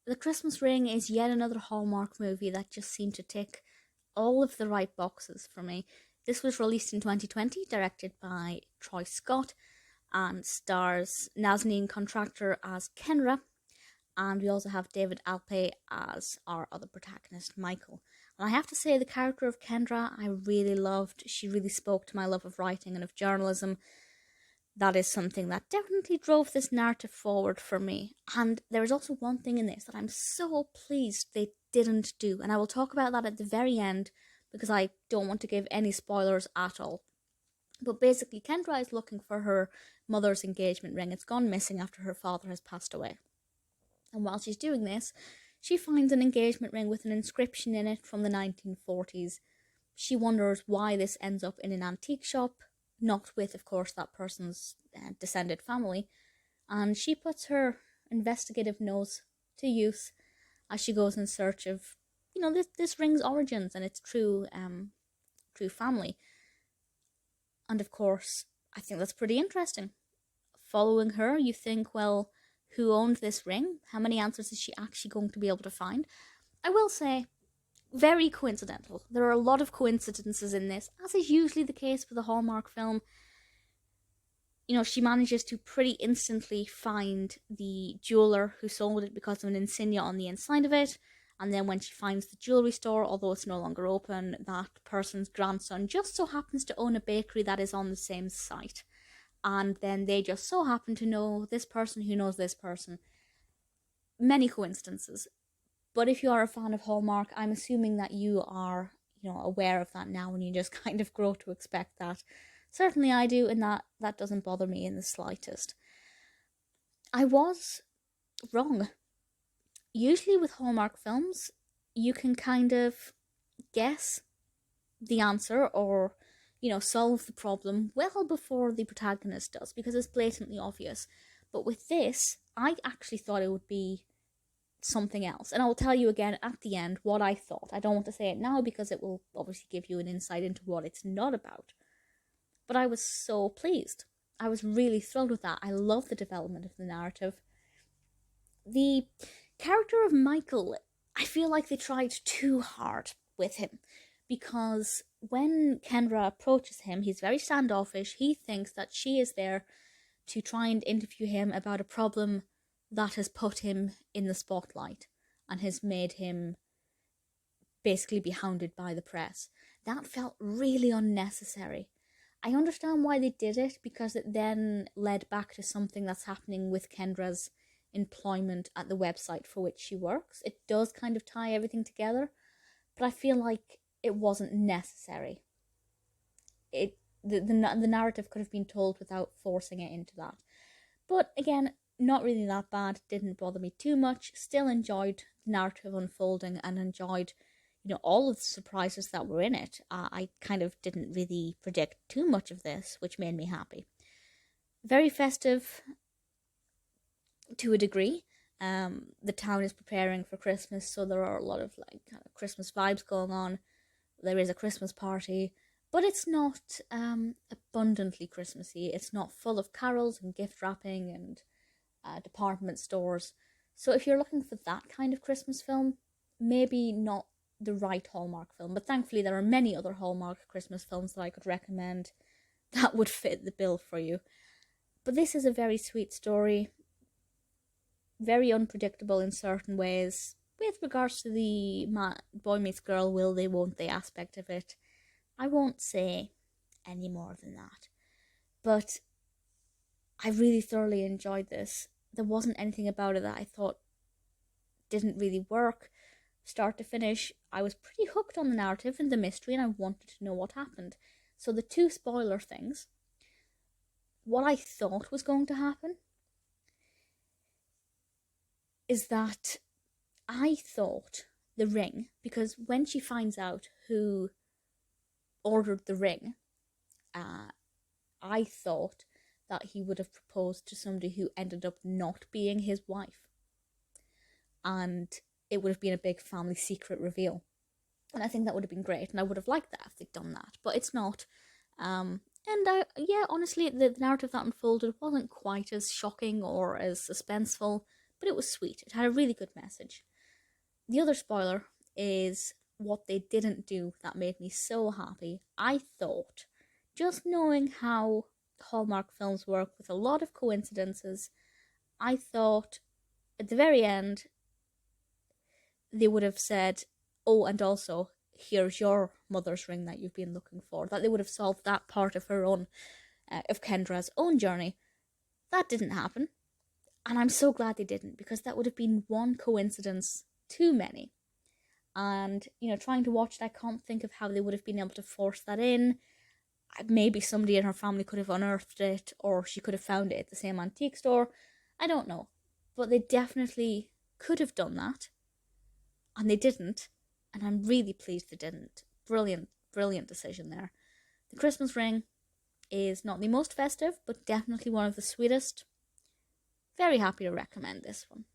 The Christmas Ring is yet another Hallmark movie that just seemed to tick all of the right boxes for me. This was released in 2020, directed by Troy Scott, and stars Nazneen Contractor as Kendra, and we also have David Alpay as our other protagonist, Michael. And I have to say, the character of Kendra I really loved. She really spoke to my love of writing and of journalism. That is something that definitely drove this narrative forward for me. And there is also one thing in this that I'm so pleased they didn't do, and I will talk about that at the very end because I don't want to give any spoilers at all. But basically, Kendra is looking for her mother's engagement ring. It's gone missing after her father has passed away. And while she's doing this, she finds an engagement ring with an inscription in it from the 1940s. She wonders why this ends up in an antique shop, not with, of course, that person's descended family. And she puts her investigative nose to use as she goes in search of, this ring's origins and its true family. And of course, I think that's pretty interesting. Following her, you think, well, who owned this ring? How many answers is she actually going to be able to find? I will say, very coincidental. There are a lot of coincidences in this, as is usually the case with a Hallmark film. She manages to pretty instantly find the jeweler who sold it because of an insignia on the inside of it. And then when she finds the jewellery store, although it's no longer open, that person's grandson just so happens to own a bakery that is on the same site. And then they just so happen to know this person who knows this person. Many coincidences. But if you are a fan of Hallmark, I'm assuming that you are, aware of that now and you just kind of grow to expect that. Certainly I do, and that doesn't bother me in the slightest. I was wrong. Usually with Hallmark films, you can kind of guess the answer or solve the problem well before the protagonist does, because it's blatantly obvious. But with this, I actually thought it would be something else. And I'll tell you again at the end what I thought. I don't want to say it now because it will obviously give you an insight into what it's not about. But I was so pleased. I was really thrilled with that. I love the development of the narrative. The character of Michael, I feel like they tried too hard with him. Because when Kendra approaches him, he's very standoffish. He thinks that she is there to try and interview him about a problem that has put him in the spotlight and has made him basically be hounded by the press. That felt really unnecessary. I understand why they did it, because it then led back to something that's happening with Kendra's employment at the website for which she works. It does kind of tie everything together, but I feel like it wasn't necessary. The narrative could have been told without forcing it into that. But again, not really that bad. Didn't bother me too much. Still enjoyed the narrative unfolding and enjoyed, all of the surprises that were in it. I kind of didn't really predict too much of this, which made me happy. Very festive to a degree. The town is preparing for Christmas, so there are a lot of Christmas vibes going on. There is a Christmas party, but it's not abundantly Christmassy. It's not full of carols and gift wrapping and department stores. So if you're looking for that kind of Christmas film, maybe not the right Hallmark film. But thankfully there are many other Hallmark Christmas films that I could recommend that would fit the bill for you. But this is a very sweet story. Very unpredictable in certain ways. With regards to the boy meets girl, will they, won't they aspect of it, I won't say any more than that. But I really thoroughly enjoyed this. There wasn't anything about it that I thought didn't really work. Start to finish, I was pretty hooked on the narrative and the mystery, and I wanted to know what happened. So the two spoiler things. What I thought was going to happen is that I thought the ring, because when she finds out who ordered the ring, I thought that he would have proposed to somebody who ended up not being his wife. And it would have been a big family secret reveal. And I think that would have been great, and I would have liked that if they'd done that. But it's not. Honestly, the narrative that unfolded wasn't quite as shocking or as suspenseful, but it was sweet. It had a really good message. The other spoiler is what they didn't do that made me so happy. I thought, just knowing how Hallmark films work with a lot of coincidences, I thought at the very end they would have said, oh, and also, here's your mother's ring that you've been looking for. That they would have solved that part of her own, of Kendra's own journey. That didn't happen. And I'm so glad they didn't, because that would have been one coincidence too many. And, trying to watch that, I can't think of how they would have been able to force that in. Maybe somebody in her family could have unearthed it, or she could have found it at the same antique store. I don't know. But they definitely could have done that. And they didn't. And I'm really pleased they didn't. Brilliant, brilliant decision there. The Christmas ring is not the most festive, but definitely one of the sweetest. Very happy to recommend this one.